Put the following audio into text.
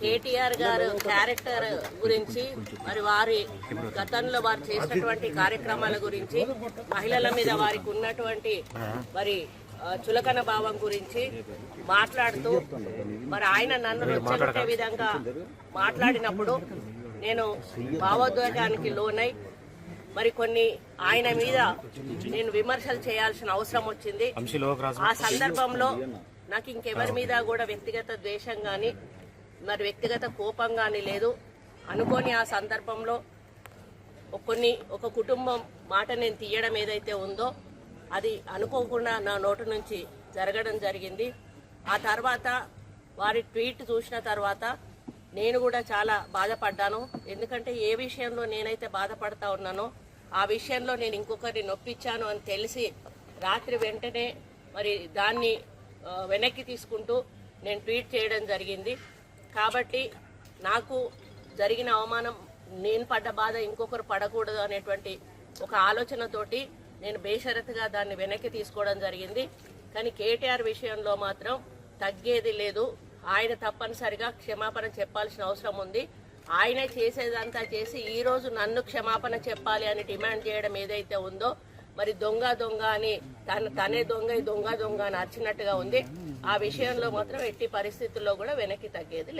కేటీఆర్ గారు క్యారెక్టర్ గురించి మరి వారి గతంలో వారు చేసినటువంటి కార్యక్రమాల గురించి మహిళల మీద వారికి ఉన్నటువంటి మరి చులకన భావం గురించి మాట్లాడుతూ మరి ఆయన నన్ను రెచ్చగొట్టే విధంగా మాట్లాడినప్పుడు నేను భావోద్వేగానికి లోనై మరి కొన్ని ఆయన మీద నేను విమర్శలు చేయాల్సిన అవసరం వచ్చింది. ఆ సందర్భంలో నాకు ఇంకెవరి మీద కూడా వ్యక్తిగత ద్వేషం కానీ మరి వ్యక్తిగత కోపం కానీ లేదు. అనుకోని ఆ సందర్భంలో ఒక కుటుంబం మాట నేను తీయడం ఏదైతే ఉందో అది అనుకోకుండా నా నోటి నుంచి జరగడం జరిగింది. ఆ తర్వాత వారి ట్వీట్ చూసిన తర్వాత నేను కూడా చాలా బాధపడ్డాను. ఎందుకంటే ఏ విషయంలో నేనైతే బాధపడతా ఉన్నానో ఆ విషయంలో నేను ఇంకొకరిని నొప్పించాను అని తెలిసి రాత్రి వెంటనే మరి దాన్ని వెనక్కి తీసుకుంటూ నేను ట్వీట్ చేయడం జరిగింది. కాబట్టి నాకు జరిగిన అవమానం, నేను పడ్డ బాధ ఇంకొకరు పడకూడదు అనేటువంటి ఒక ఆలోచనతోటి నేను బేషరతుగా దాన్ని వెనక్కి తీసుకోవడం జరిగింది. కానీ కేటీఆర్ విషయంలో మాత్రం తగ్గేది లేదు. ఆయన తప్పనిసరిగా క్షమాపణ చెప్పాల్సిన అవసరం ఉంది. ఆయనే చేసేదంతా చేసి ఈరోజు నన్ను క్షమాపణ చెప్పాలి అని డిమాండ్ చేయడం ఏదైతే ఉందో మరి దొంగ అని తనే దొంగ అని అరిచినట్టుగా ఉంది. ఆ విషయంలో మాత్రం ఎట్టి పరిస్థితుల్లో కూడా వెనక్కి తగ్గేది లేదు.